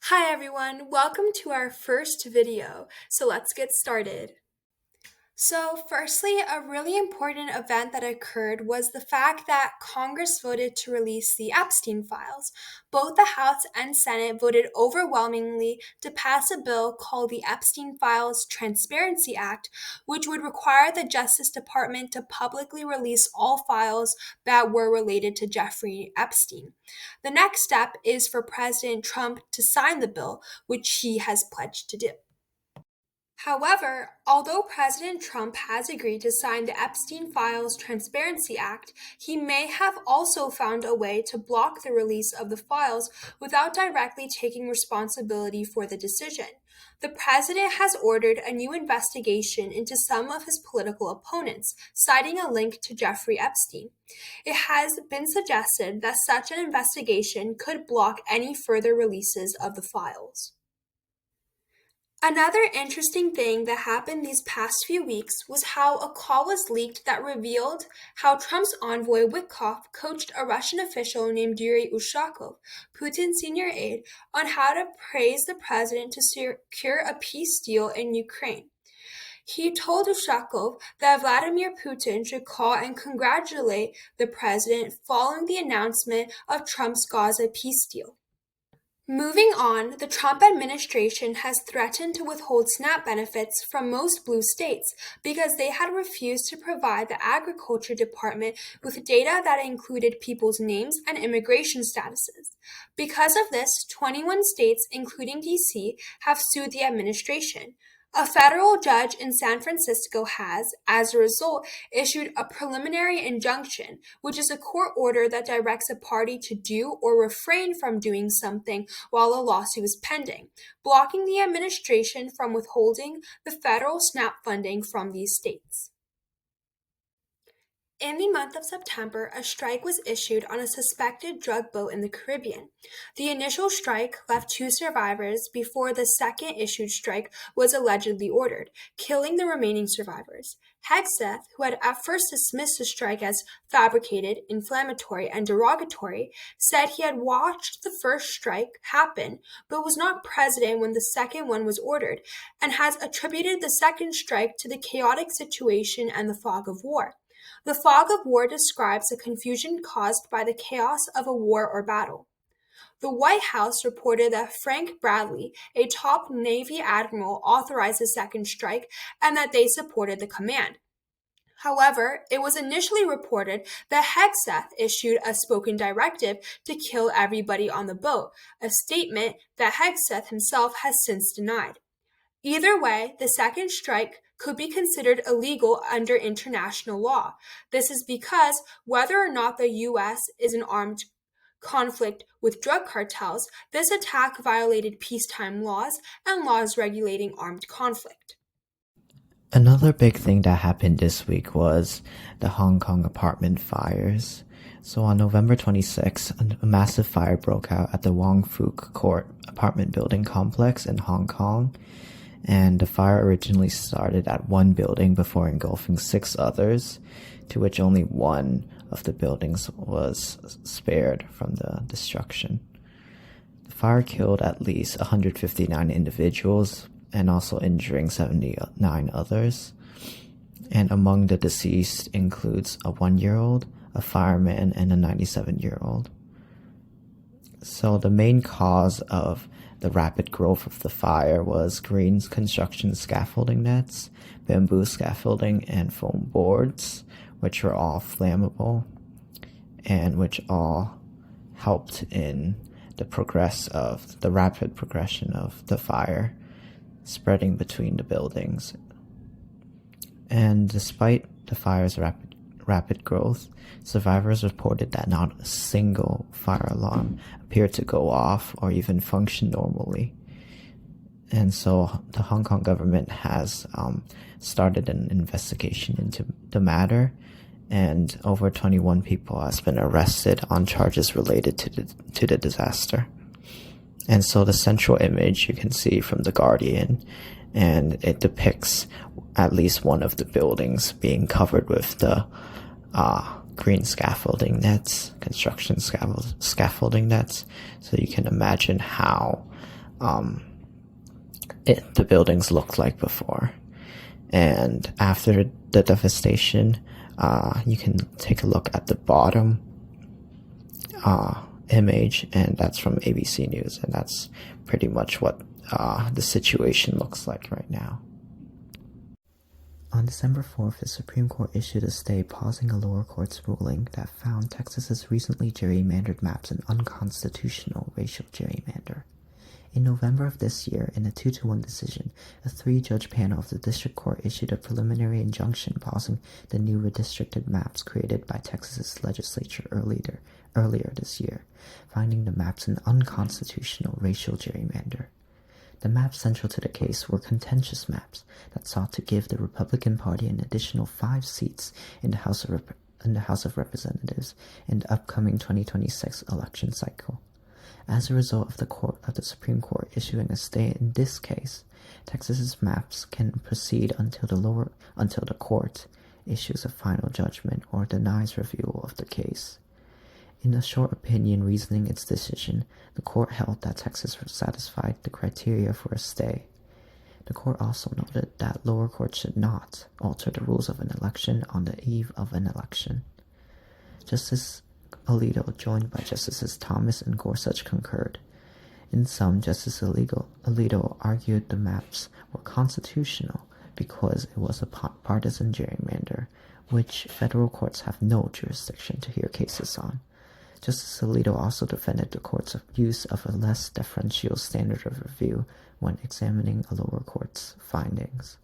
Hi everyone, welcome to our first video. So let's get started. So, firstly, a really important event that occurred was the fact that Congress voted to release the Epstein Files. Both the House and Senate voted overwhelmingly to pass a bill called the Epstein Files Transparency Act, which would require the Justice Department to publicly release all files that were related to Jeffrey Epstein. The next step is for President Trump to sign the bill, which he has pledged to do. However, although President Trump has agreed to sign the Epstein Files Transparency Act, he may have also found a way to block the release of the files without directly taking responsibility for the decision. The president has ordered a new investigation into some of his political opponents, citing a link to Jeffrey Epstein. It has been suggested that such an investigation could block any further releases of the files. Another interesting thing that happened these past few weeks was how a call was leaked that revealed how Trump's envoy Witkoff coached a Russian official named Yuri Ushakov, Putin's senior aide, on how to praise the president to secure a peace deal in Ukraine. He told Ushakov that Vladimir Putin should call and congratulate the president following the announcement of Trump's Gaza peace deal. Moving on, the Trump administration has threatened to withhold SNAP benefits from most blue states because they had refused to provide the Agriculture Department with data that included people's names and immigration statuses. Because of this, 21 states, including D.C., have sued the administration. A federal judge in San Francisco has, as a result, issued a preliminary injunction, which is a court order that directs a party to do or refrain from doing something while a lawsuit is pending, blocking the administration from withholding the federal SNAP funding from these states. In the month of September, a strike was issued on a suspected drug boat in the Caribbean. The initial strike left 2 survivors before the second issued strike was allegedly ordered, killing the remaining survivors. Hegseth, who had at first dismissed the strike as fabricated, inflammatory, and derogatory, said he had watched the first strike happen but was not present when the second one was ordered, and has attributed the second strike to the chaotic situation and the fog of war. The fog of war describes the confusion caused by the chaos of a war or battle. The White House reported that Frank Bradley, a top Navy admiral, authorized the second strike and that they supported the command. However, it was initially reported that Hegseth issued a spoken directive to kill everybody on the boat, a statement that Hegseth himself has since denied. Either way, the second strike could be considered illegal under international law. This is because whether or not the U.S. is in armed conflict with drug cartels, this attack violated peacetime laws and laws regulating armed conflict. Another big thing that happened this week was the Hong Kong apartment fires. So on November 26, a massive fire broke out at the Wong Fuk Court apartment building complex in Hong Kong. And the fire originally started at one building before engulfing 6 others, to which only one of the buildings was spared from the destruction. The fire killed at least 159 individuals and also injuring 79 others. And among the deceased includes a 1-year-old, a fireman, and a 97-year-old. So the main cause of the rapid growth of the fire was green construction scaffolding nets, bamboo scaffolding, and foam boards, which were all flammable and which all helped in the rapid progression of the fire spreading between the buildings. And despite the fire's rapid growth, survivors reported that not a single fire alarm appeared to go off or even function normally. And so the Hong Kong government has started an investigation into the matter, and over 21 people has been arrested on charges related to the disaster. And so the central image you can see from The Guardian, and it depicts at least one of the buildings being covered with the green scaffolding nets, construction scaffolding nets. So you can imagine how the buildings looked like before. And after the devastation, you can take a look at the bottom image, and that's from ABC News, and that's pretty much what the situation looks like right now. On December 4th, the Supreme Court issued a stay pausing a lower court's ruling that found Texas's recently gerrymandered maps an unconstitutional racial gerrymander. In November of this year, in a 2-1 decision, a 3-judge panel of the district court issued a preliminary injunction pausing the new redistricted maps created by Texas's legislature earlier this year, finding the maps an unconstitutional racial gerrymander. The maps central to the case were contentious maps that sought to give the Republican Party an additional 5 seats in the House of Representatives in the upcoming 2026 election cycle. As a result of the Supreme Court issuing a stay in this case, Texas's maps can proceed until the court issues a final judgment or denies review of the case. In a short opinion reasoning its decision, the court held that Texas satisfied the criteria for a stay. The court also noted that lower courts should not alter the rules of an election on the eve of an election. Justice Alito, joined by Justices Thomas and Gorsuch, concurred. In sum, Justice Alito argued the maps were constitutional because it was a partisan gerrymander, which federal courts have no jurisdiction to hear cases on. Justice Alito also defended the court's use of a less deferential standard of review when examining a lower court's findings.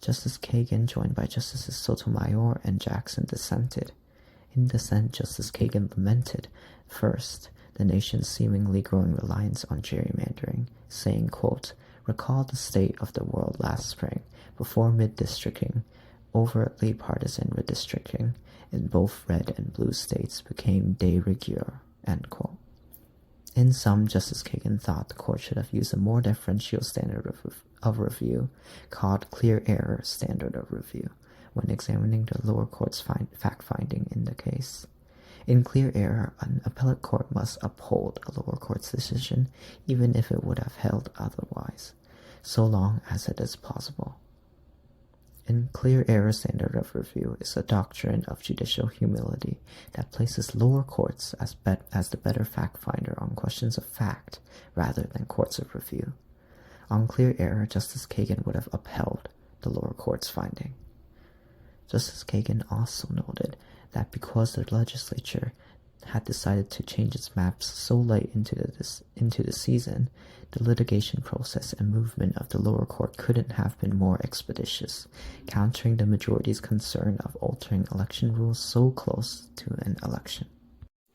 Justice Kagan, joined by Justices Sotomayor and Jackson, dissented. In dissent, Justice Kagan lamented, first, the nation's seemingly growing reliance on gerrymandering, saying, quote, "Recall the state of the world last spring, before mid-districting, overtly partisan redistricting in both red and blue states became de rigueur," end quote. In sum, Justice Kagan thought the court should have used a more deferential standard of review, called clear error standard of review, when examining the lower court's fact-finding in the case. In clear error, an appellate court must uphold a lower court's decision, even if it would have held otherwise, so long as it is plausible. In clear error standard of review is a doctrine of judicial humility that places lower courts as the better fact-finder on questions of fact rather than courts of review. On clear error, Justice Kagan would have upheld the lower court's finding. Justice Kagan also noted that because the legislature had decided to change its maps so late into the season, the litigation process and movement of the lower court couldn't have been more expeditious, countering the majority's concern of altering election rules so close to an election.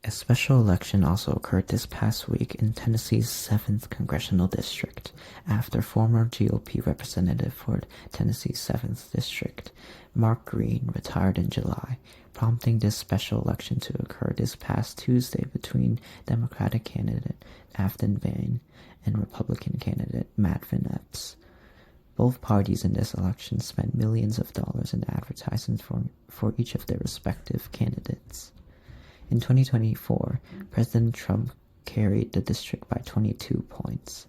A special election also occurred this past week in Tennessee's 7th Congressional District, after former GOP representative for Tennessee's 7th District, Mark Green, retired in July, prompting this special election to occur this past Tuesday between Democratic candidate Afton Bain and Republican candidate Matt Van Epps. Both parties in this election spent millions of dollars in advertising for each of their respective candidates. In 2024, President Trump carried the district by 22 points,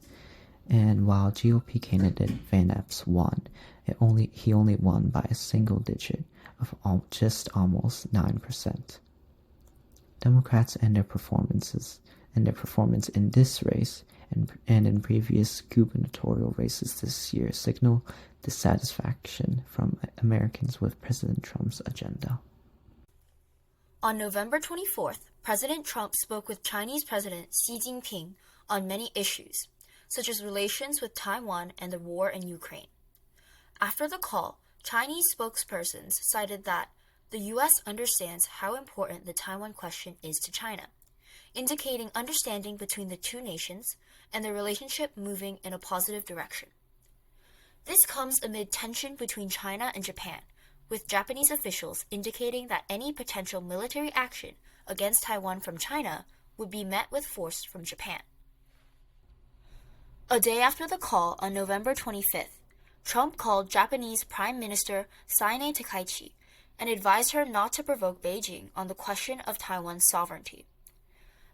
and while GOP candidate Van Epps won, he only won by a single digit of just almost 9%. Democrats and their performance in this race and in previous gubernatorial races this year signal dissatisfaction from Americans with President Trump's agenda. On November 24th, President Trump spoke with Chinese President Xi Jinping on many issues, such as relations with Taiwan and the war in Ukraine. After the call, Chinese spokespersons cited that the U.S. understands how important the Taiwan question is to China, indicating understanding between the two nations and the relationship moving in a positive direction. This comes amid tension between China and Japan, with Japanese officials indicating that any potential military action against Taiwan from China would be met with force from Japan. A day after the call on November 25th, Trump called Japanese Prime Minister Sanae Takaichi and advised her not to provoke Beijing on the question of Taiwan's sovereignty.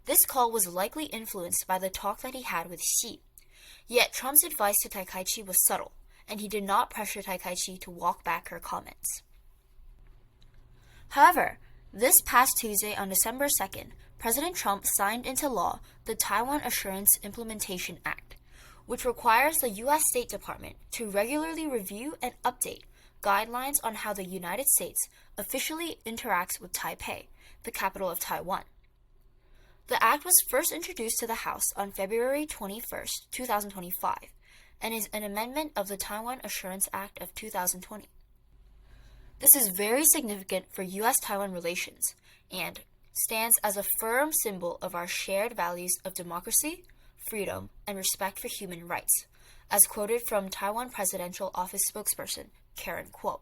This call was likely influenced by the talk that he had with Xi, Yet Trump's advice to Taikaichi was subtle, and he did not pressure Taikaichi to walk back her comments. However, this past Tuesday on December 2nd, President Trump signed into law the Taiwan Assurance Implementation Act, which requires the U.S. State Department to regularly review and update guidelines on how the United States officially interacts with Taipei, the capital of Taiwan. The act was first introduced to the House on February 21, 2025, and is an amendment of the Taiwan Assurance Act of 2020. This is very significant for U.S.-Taiwan relations and stands as a firm symbol of our shared values of democracy, freedom, and respect for human rights, as quoted from Taiwan Presidential Office spokesperson Karen Kuo.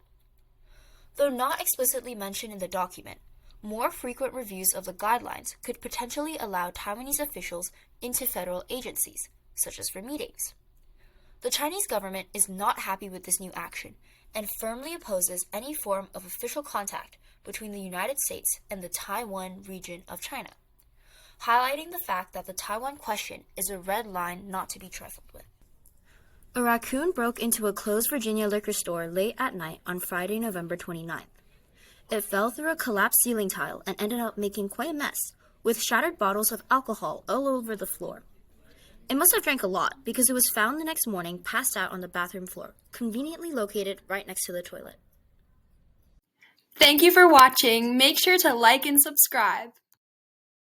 Though not explicitly mentioned in the document, more frequent reviews of the guidelines could potentially allow Taiwanese officials into federal agencies, such as for meetings. The Chinese government is not happy with this new action and firmly opposes any form of official contact between the United States and the Taiwan region of China, highlighting the fact that the Taiwan question is a red line not to be trifled with. A raccoon broke into a closed Virginia liquor store late at night on Friday, November 29th. It fell through a collapsed ceiling tile and ended up making quite a mess, with shattered bottles of alcohol all over the floor. It must have drank a lot because it was found the next morning passed out on the bathroom floor, conveniently located right next to the toilet. Thank you for watching. Make sure to like and subscribe.